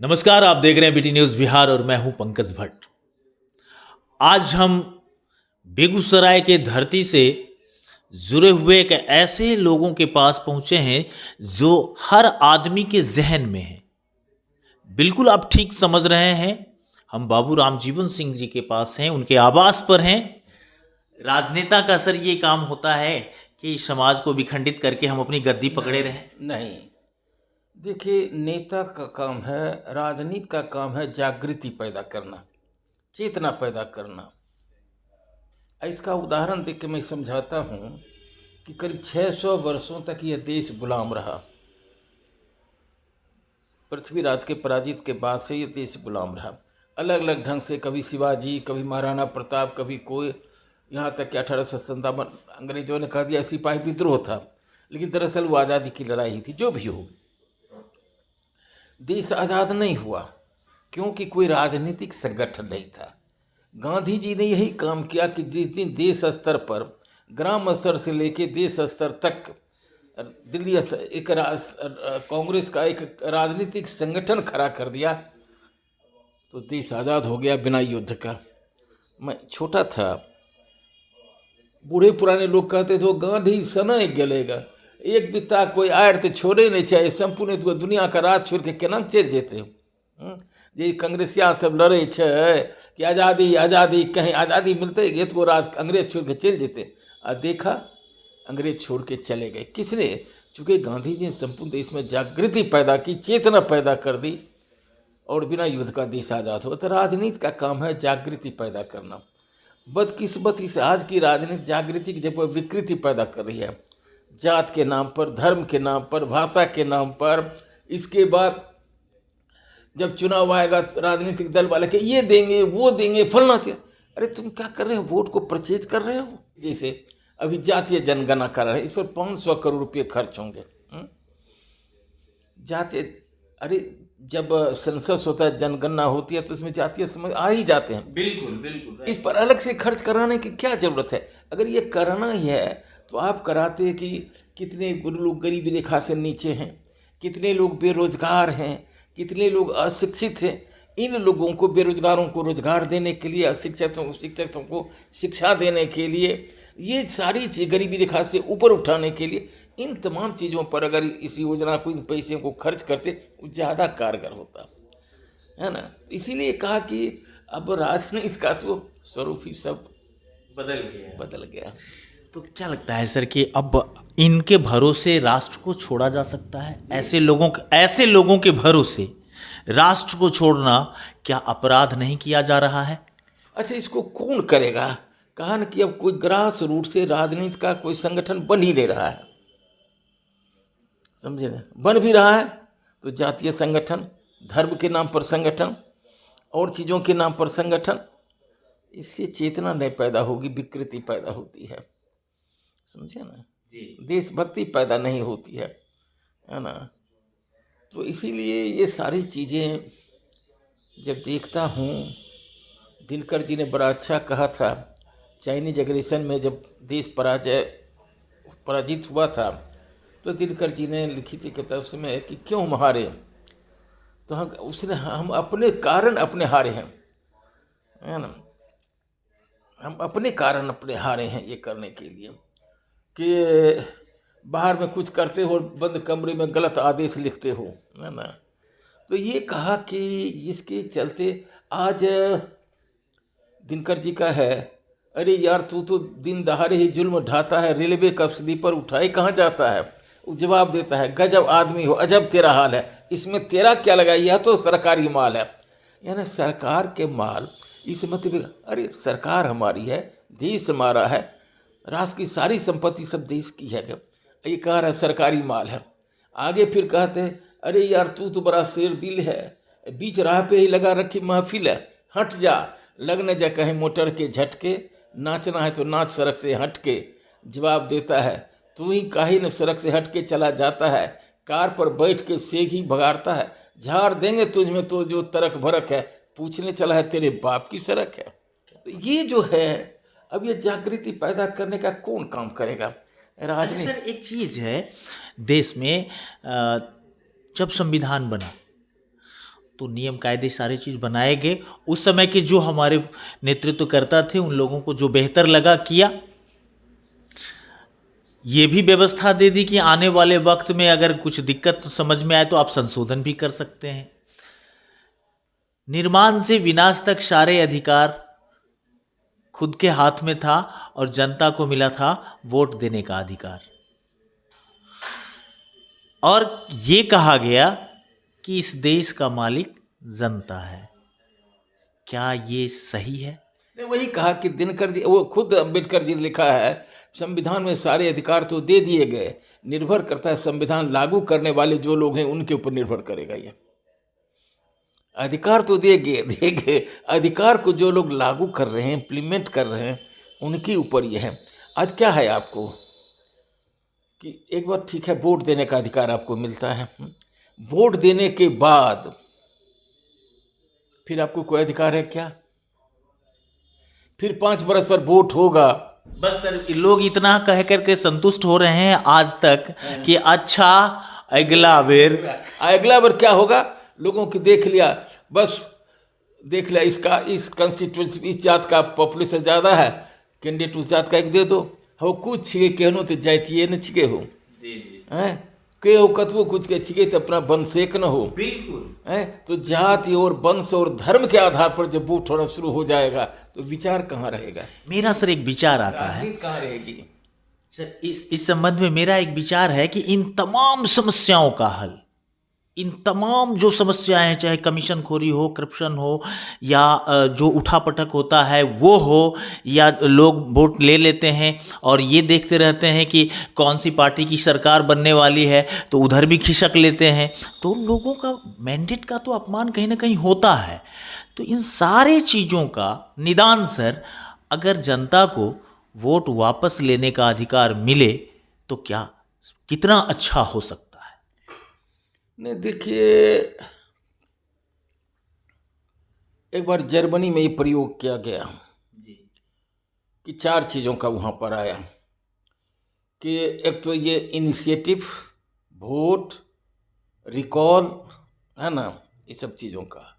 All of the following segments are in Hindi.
नमस्कार, आप देख रहे हैं बीटी न्यूज़ बिहार और मैं हूं पंकज भट्ट। आज हम बेगूसराय के धरती से जुड़े हुए एक ऐसे लोगों के पास पहुंचे हैं जो हर आदमी के जहन में है। बिल्कुल आप ठीक समझ रहे हैं, हम बाबू रामजीवन सिंह जी के पास हैं, उनके आवास पर हैं। राजनेता का असर ये काम होता है कि समाज को विखंडित करके हम अपनी गद्दी पकड़े रहें। नहीं, देखिए, नेता का काम है, राजनीति का काम है जागृति पैदा करना, चेतना पैदा करना। इसका उदाहरण देख के मैं समझाता हूँ कि करीब 600 वर्षों तक यह देश गुलाम रहा। पृथ्वीराज के पराजित के बाद से यह देश गुलाम रहा, अलग अलग ढंग से, कभी शिवाजी, कभी महाराणा प्रताप, कभी कोई, यहाँ तक कि 1857 अंग्रेजों ने कह दिया सिपाही विद्रोह था, लेकिन दरअसल वो आज़ादी की लड़ाई थी। जो भी हो, देश आज़ाद नहीं हुआ क्योंकि कोई राजनीतिक संगठन नहीं था। गांधी जी ने यही काम किया कि जिस दिन देश स्तर पर, ग्राम स्तर से लेकर देश स्तर तक दिल्ली स्तर एक कांग्रेस का एक राजनीतिक संगठन खड़ा कर दिया, तो देश आज़ाद हो गया बिना युद्ध का। मैं छोटा था, बूढ़े पुराने लोग कहते थे वो गांधी सनय गलेगा, एक बित्ता कोई आयर तो छोड़े नहीं चाहिए, संपूर्ण तो दुनिया का राज छोड़ के केना चल जेते। जे कांग्रेसिया सब लड़े छे कि आज़ादी आज़ादी, कहीं आज़ादी मिलते ये तो राज अंग्रेज छोड़ के चल जेते। आ देखा, अंग्रेज छोड़ के चले गए। किसने? चूँकि गांधी जी ने संपूर्ण देश में जागृति पैदा की, चेतना पैदा कर दी, और बिना युद्ध का देश आज़ाद हो। तो राजनीति का काम है जागृति पैदा करना। बदकिस्मती से आज की राजनीति जागृति की जब विकृति पैदा कर रही है, जात के नाम पर, धर्म के नाम पर, भाषा के नाम पर। इसके बाद जब चुनाव आएगा तो राजनीतिक दल वाले के ये देंगे वो देंगे फलना चाहिए। अरे तुम क्या कर रहे हो? वोट को परचेज कर रहे हो। जैसे अभी जातीय जनगणना कर रहे हैं, इस पर 500 करोड़ रुपये खर्च होंगे। जातीय, अरे जब सेंसस होता है, जनगणना होती है, तो इसमें जातीय समझ आ ही जाते हैं। बिल्कुल बिल्कुल। इस पर अलग से खर्च कराने की क्या जरूरत है? अगर ये कराना ही है तो आप कराते कि कितने लोग गरीबी रेखा से नीचे हैं, कितने लोग बेरोजगार हैं, कितने लोग अशिक्षित हैं। इन लोगों को, बेरोजगारों को रोजगार देने के लिए, शिक्षकों को शिक्षा देने के लिए, ये सारी चीज गरीबी रेखा से ऊपर उठाने के लिए, इन तमाम चीज़ों पर अगर इस योजना को, इन पैसे को खर्च करते, ज़्यादा कारगर होता है ना। इसीलिए कहा कि अब राजनीति का तो स्वरूप ही सब बदल गया। तो क्या लगता है सर कि अब इनके भरोसे राष्ट्र को छोड़ा जा सकता है? ऐसे लोगों के भरोसे राष्ट्र को छोड़ना क्या अपराध नहीं किया जा रहा है? अच्छा, इसको कौन करेगा? कहा न कि अब कोई ग्रास रूट से राजनीति का कोई संगठन बन ही नहीं रहा है, समझे ना। बन भी रहा है तो जातीय संगठन, धर्म के नाम पर संगठन, और चीज़ों के नाम पर संगठन। इससे चेतना नहीं पैदा होगी, विकृति पैदा होती है, समझे ना जी। देशभक्ति पैदा नहीं होती है ना। तो इसीलिए ये सारी चीज़ें जब देखता हूँ, दिनकर जी ने बड़ा अच्छा कहा था, चाइनीज एग्रेशन में जब देश पराजित हुआ था, तो दिनकर जी ने लिखी थी किताब में कि क्यों हारे, तो हम अपने कारण अपने हारे हैं, है ना। हम अपने कारण अपने हारे हैं ये करने के लिए कि बाहर में कुछ करते हो, बंद कमरे में गलत आदेश लिखते हो, है ना। तो ये कहा कि इसके चलते आज दिनकर जी का है, अरे यार तू तो दिन दहाड़े ही जुल्म ढाता है, रेलवे का स्लीपर उठाए कहाँ जाता है? वो जवाब देता है, गजब आदमी हो, अजब तेरा हाल है, इसमें तेरा क्या लगा, यह तो सरकारी माल है। यानी सरकार के माल, इस मतलब, अरे सरकार हमारी है, देश हमारा है, राष्ट्र की सारी संपत्ति सब देश की है, ये कह रहा है सरकारी माल है। आगे फिर कहते हैं, अरे यार तू तो बड़ा शेर दिल है, बीच राह पे ही लगा रखी महफिल है, हट जा, लगने जा कहीं मोटर के झटके, नाचना है तो नाच सड़क से हट के। जवाब देता है, तू ही काहे न सड़क से हट के चला जाता है, कार पर बैठ के सेग ही भगाड़ता है, झाड़ देंगे तुझ में तो जो तरक भरक है, पूछने चला है तेरे बाप की सड़क है। तो ये जो है, अब ये जागृति पैदा करने का कौन काम करेगा? राजनीति। सर एक चीज़ है, देश में जब संविधान बना तो नियम कायदे सारे चीज़ बनाए गए। उस समय के जो हमारे नेतृत्वकर्ता थे उन लोगों को जो बेहतर लगा किया। ये भी व्यवस्था दे दी कि आने वाले वक्त में अगर कुछ दिक्कत समझ में आए तो आप संशोधन भी कर सकते हैं। निर्माण से विनाश तक सारे अधिकार खुद के हाथ में था और जनता को मिला था वोट देने का अधिकार। और ये कहा गया कि इस देश का मालिक जनता है। क्या ये सही है? ने वही कहा कि दिनकर जी, वो खुद अम्बेडकर जी ने लिखा है, संविधान में सारे अधिकार तो दे दिए गए, निर्भर करता है संविधान लागू करने वाले जो लोग हैं उनके ऊपर निर्भर करेगा। ये अधिकार तो देंगे, अधिकार को जो लोग लागू कर रहे हैं, इम्प्लीमेंट कर रहे हैं, उनके ऊपर ये है। आज क्या है आपको कि एक बार ठीक है, वोट देने का अधिकार आपको मिलता है, वोट देने के बाद फिर आपको कोई अधिकार है क्या? फिर 5 बरस पर वोट होगा। बस सर, लोग इतना कह करके संतुष्ट हो रहे हैं आज तक कि अच्छा अगला बार क्या होगा? लोगों की देख लिया, बस देख लिया, इसका इस कंस्टिट्यूंसी इस जात का पॉपुलेशन ज़्यादा है, कैंडिडेट उस जात का एक दे दो। हो कुछ छिगे कहनो तो जातिए न छिगे हो, हैं के हो कतवो कुछ के छिगे तो अपना वंशेक न हो, बिल्कुल हैं। तो जाति और वंश और धर्म के आधार पर जब वोट होना शुरू हो जाएगा तो विचार कहाँ रहेगा? मेरा सर एक विचार आता है, राजनीति कहाँ रहेगी? सर इस संबंध में मेरा एक विचार है कि इन तमाम समस्याओं का हल, इन तमाम जो समस्याएं हैं, चाहे कमीशन खोरी हो, करप्शन हो, या जो उठापटक होता है वो हो, या लोग वोट ले लेते हैं और ये देखते रहते हैं कि कौन सी पार्टी की सरकार बनने वाली है तो उधर भी खिसक लेते हैं, तो लोगों का मैंडेट का तो अपमान कहीं ना कहीं होता है। तो इन सारे चीज़ों का निदान सर, अगर जनता को वोट वापस लेने का अधिकार मिले तो क्या कितना अच्छा हो सकता है। नहीं, देखिए, एक बार जर्मनी में ये प्रयोग किया गया कि 4 चीज़ों का वहाँ पर आया कि एक तो ये इनिशिएटिव, वोट, रिकॉल, है ना, ये सब चीज़ों का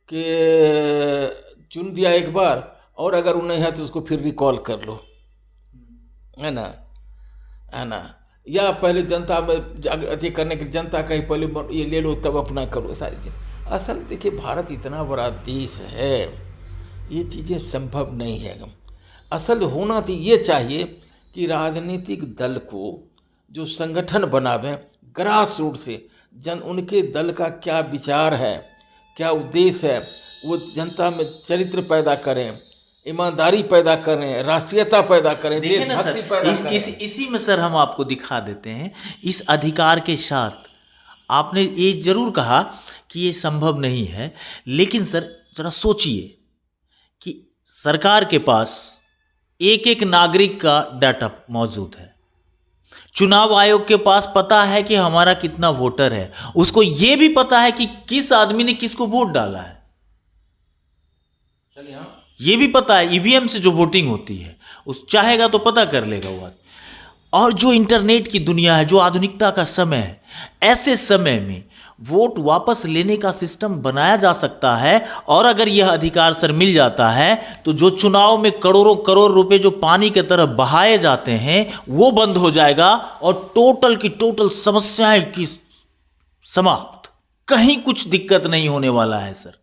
कि चुन दिया एक बार और अगर वो नहीं है तो उसको फिर रिकॉल कर लो, है ना, है ना, या पहले जनता में अति करने के जनता का ही पहले ये ले लो तब अपना करो, सारी चीज़। असल देखिए, भारत इतना बड़ा देश है, ये चीज़ें संभव नहीं है। असल होना तो ये चाहिए कि राजनीतिक दल को जो संगठन बनावे ग्रास रूट से, उनके दल का क्या विचार है, क्या उद्देश्य है, वो जनता में चरित्र पैदा करें, ईमानदारी पैदा करें, राष्ट्रीयता पैदा करें, देशभक्ति पैदा करें। इसी में सर हम आपको दिखा देते हैं। इस अधिकार के साथ आपने ये जरूर कहा कि ये संभव नहीं है, लेकिन सर जरा सोचिए कि सरकार के पास एक एक नागरिक का डाटा मौजूद है, चुनाव आयोग के पास पता है कि हमारा कितना वोटर है, उसको ये भी पता है कि किस आदमी ने किसको वोट डाला है, ये भी पता है ईवीएम से जो वोटिंग होती है, उस चाहेगा तो पता कर लेगा वो। और जो इंटरनेट की दुनिया है, जो आधुनिकता का समय है, ऐसे समय में वोट वापस लेने का सिस्टम बनाया जा सकता है। और अगर यह अधिकार सर मिल जाता है तो जो चुनाव में करोड़ों करोड़ रुपए जो पानी की तरह बहाए जाते हैं वो बंद हो जाएगा और टोटल की टोटल समस्याएं की समाप्त, कहीं कुछ दिक्कत नहीं होने वाला है सर।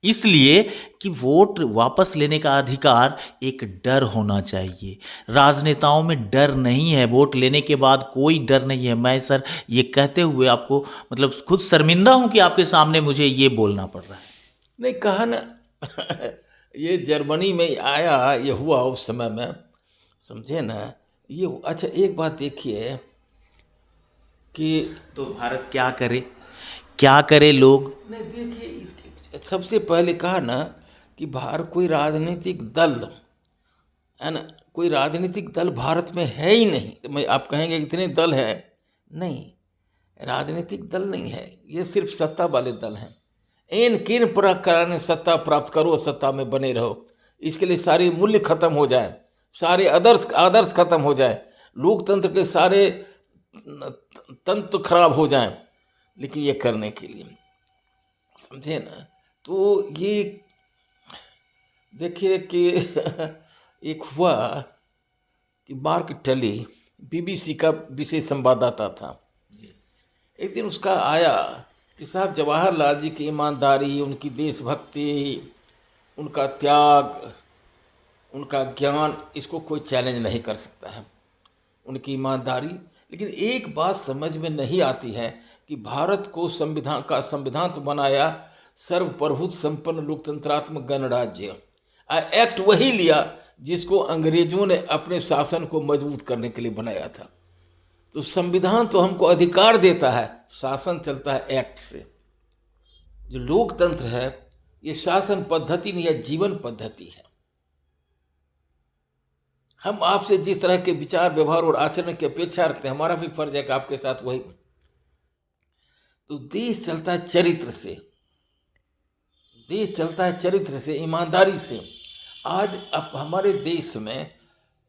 इसलिए कि वोट वापस लेने का अधिकार एक डर होना चाहिए। राजनेताओं में डर नहीं है, वोट लेने के बाद कोई डर नहीं है। मैं सर ये कहते हुए आपको मतलब खुद शर्मिंदा हूं कि आपके सामने मुझे ये बोलना पड़ रहा है। नहीं कहा ना ये जर्मनी में आया, ये हुआ उस समय में, समझे ना ये। अच्छा एक बात देखिए कि तो भारत क्या करे, क्या करे लोग। नहीं देखिए, सबसे पहले कहा ना कि भारत कोई राजनीतिक दल है ना, कोई राजनीतिक दल भारत में है ही नहीं। तो मैं आप कहेंगे इतने दल हैं, नहीं, राजनीतिक दल नहीं है, ये सिर्फ सत्ता वाले दल हैं। इन किन प्रकार सत्ता प्राप्त करो, सत्ता में बने रहो, इसके लिए सारे मूल्य खत्म हो जाए, सारे आदर्श खत्म हो जाए, लोकतंत्र के सारे तंत्र खराब हो जाएं, लेकिन ये करने के लिए समझे ना। तो ये देखिए कि एक हुआ कि मार्क टली बीबीसी का विशेष संवाददाता था। एक दिन उसका आया कि साहब जवाहरलाल जी की ईमानदारी, उनकी देशभक्ति, उनका त्याग, उनका ज्ञान, इसको कोई चैलेंज नहीं कर सकता है, उनकी ईमानदारी। लेकिन एक बात समझ में नहीं आती है कि भारत को संविधान तो बनाया सर्वप्रभुत्व संपन्न लोकतंत्रात्मक गणराज्य, एक्ट वही लिया जिसको अंग्रेजों ने अपने शासन को मजबूत करने के लिए बनाया था। तो संविधान तो हमको अधिकार देता है, शासन चलता है एक्ट से। जो लोकतंत्र है ये शासन पद्धति नहीं है, जीवन पद्धति है। हम आपसे जिस तरह के विचार, व्यवहार और आचरण की अपेक्षा रखते हैं, हमारा भी फर्ज है कि आपके साथ वही। तो देश चलता है चरित्र से, देश चलता है चरित्र से, ईमानदारी से। आज अब हमारे देश में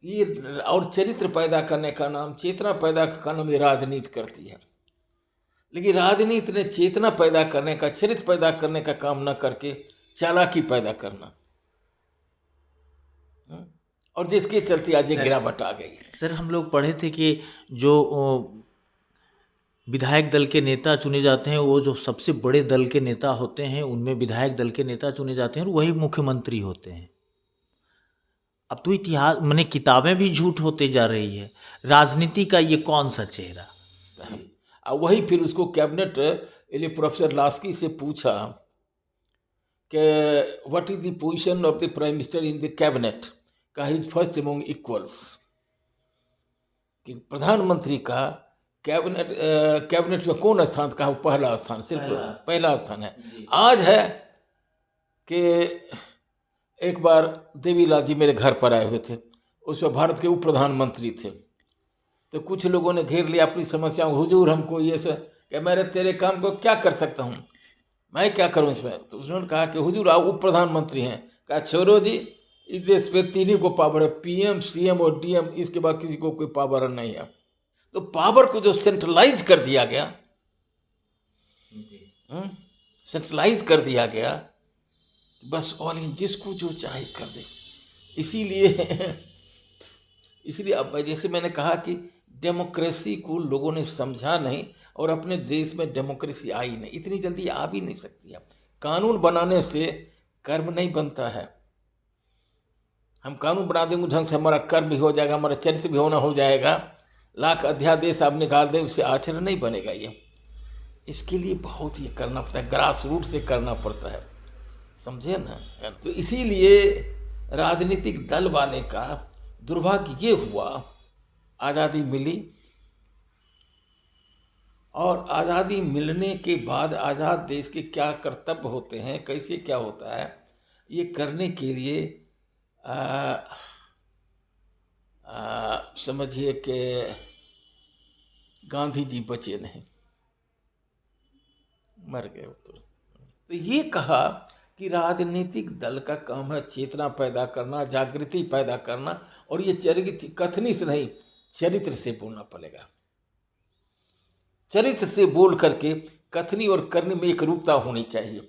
ये, और चरित्र पैदा करने का नाम, चेतना पैदा करने का नाम ये राजनीति करती है। लेकिन राजनीति ने चेतना पैदा करने का, चरित्र पैदा करने का काम न करके चालाकी पैदा करना, और जिसके चलते आज ये गिरावट आ गई। सर हम लोग पढ़े थे कि जो विधायक दल के नेता चुने जाते हैं, वो जो सबसे बड़े दल के नेता होते हैं उनमें विधायक दल के नेता चुने जाते हैं और वही मुख्यमंत्री होते हैं। अब तो इतिहास माने किताबें भी झूठ होते जा रही है, राजनीति का ये कौन सा चेहरा। और वही फिर उसको कैबिनेट लिए प्रोफेसर लास्की से पूछा कि what is the position of the prime minister in the cabinet, का ही फर्स्ट एमंग इक्वल्स, कि प्रधानमंत्री का कैबिनेट में कौन स्थान, का पहला स्थान, सिर्फ पहला स्थान है। आज है कि एक बार देवीलाल जी मेरे घर पर आए हुए थे, उसमें भारत के उप प्रधानमंत्री थे। तो कुछ लोगों ने घेर लिया अपनी समस्याओं, हुजूर हमको ये सब, कि मैं तेरे काम को क्या कर सकता हूँ, मैं क्या करूँ इसमें। तो उन्होंने कहा कि हुजूर आप उप प्रधानमंत्री हैं। कहा छोड़ो जी, इस देश पे तीन को पावर है, पीएम, सीएम और डीएम, इसके बाद किसी को कोई पावर नहीं है। तो पावर को जो सेंट्रलाइज कर दिया गया, सेंट्रलाइज कर दिया गया, बस ऑल इन, जिसको जो चाहे कर दे। इसीलिए अब जैसे मैंने कहा कि डेमोक्रेसी को लोगों ने समझा नहीं, और अपने देश में डेमोक्रेसी आई नहीं, इतनी जल्दी आ भी नहीं सकती है। कानून बनाने से कर्म नहीं बनता है। हम कानून बना देंगे ढंग से, हमारा कर्म भी हो जाएगा, हमारा चरित्र भी होना हो जाएगा, लाख अध्यादेश आप निकाल दें, उससे आचरण नहीं बनेगा। ये इसके लिए बहुत ये करना पड़ता है, ग्रास रूट से करना पड़ता है, समझे ना। तो इसीलिए राजनीतिक दल वाले का दुर्भाग्य ये हुआ, आज़ादी मिली, और आज़ादी मिलने के बाद आज़ाद देश के क्या कर्तव्य होते हैं, कैसे क्या होता है, ये करने के लिए समझिए कि गांधी जी बचे नहीं, मर गए। तो ये कहा कि राजनीतिक दल का काम है चेतना पैदा करना, जागृति पैदा करना, और ये चरित्र कथनी से नहीं, चरित्र से बोलना पड़ेगा। चरित्र से बोल करके कथनी और करने में एक रूपता होनी चाहिए।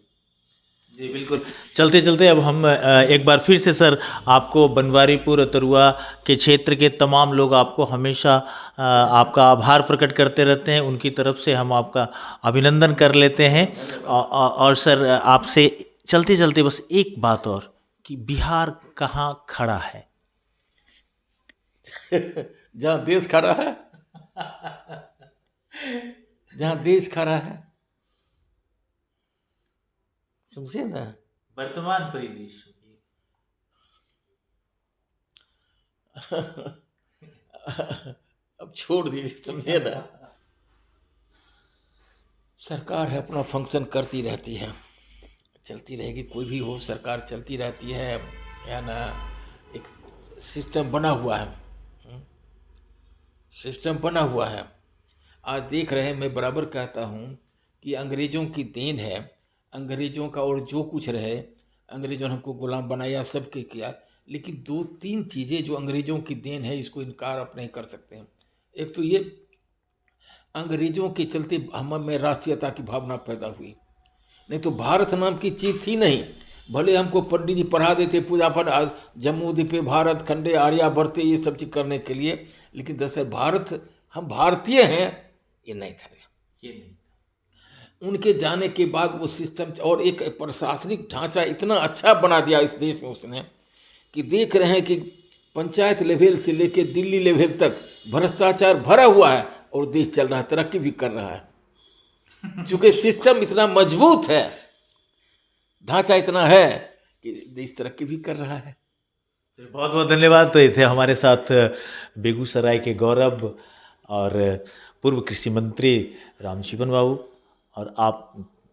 जी बिल्कुल। चलते चलते अब हम एक बार फिर से सर, आपको बनवारीपुर तरुआ के क्षेत्र के तमाम लोग आपको हमेशा आपका आभार प्रकट करते रहते हैं, उनकी तरफ से हम आपका अभिनंदन कर लेते हैं। और सर आपसे चलते चलते बस एक बात और, कि बिहार कहाँ खड़ा है? जहाँ देश खड़ा है, जहाँ देश खड़ा है, समझे ना। वर्तमान परिदृश्य अब छोड़ दीजिए, समझे ना। सरकार है, अपना फंक्शन करती रहती है, चलती रहेगी, कोई भी हो सरकार चलती रहती है ना। एक सिस्टम बना हुआ है, सिस्टम बना हुआ है। आज देख रहे हैं, मैं बराबर कहता हूँ कि अंग्रेज़ों की देन है, अंग्रेज़ों का, और जो कुछ रहे, अंग्रेज़ों ने हमको गुलाम बनाया, सब के किया, लेकिन दो तीन चीज़ें जो अंग्रेज़ों की देन है, इसको इनकार आप नहीं कर सकते हैं। एक तो ये, अंग्रेज़ों के चलते हम में राष्ट्रीयता की भावना पैदा हुई, नहीं तो भारत नाम की चीज थी नहीं। भले हमको पंडित जी पढ़ा देते पूजा पाठ, जम्मू द्वीपे भारत खंडे आर्यावर्ते ये सब चीज करने के लिए, लेकिन दरअसल भारत, हम भारतीय हैं, ये नहीं था। ये नहीं। उनके जाने के बाद वो सिस्टम और एक प्रशासनिक ढांचा इतना अच्छा बना दिया इस देश में उसने, कि देख रहे हैं कि पंचायत लेवल से लेके दिल्ली लेवल तक भ्रष्टाचार भरा हुआ है और देश चल रहा है, तरक्की भी कर रहा है। चूंकि सिस्टम इतना मजबूत है, ढांचा इतना है कि देश तरक्की भी कर रहा है। बहुत बहुत धन्यवाद। तो ये थे हमारे साथ बेगूसराय के गौरव और पूर्व कृषि मंत्री रामजीवन बाबू। और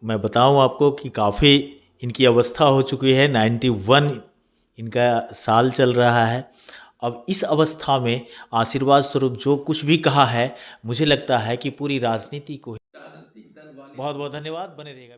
मैं बताऊं आपको कि काफ़ी इनकी अवस्था हो चुकी है, 91 इनका साल चल रहा है। अब इस अवस्था में आशीर्वाद स्वरूप जो कुछ भी कहा है, मुझे लगता है कि पूरी राजनीति को। बहुत बहुत धन्यवाद, बने रहेगा।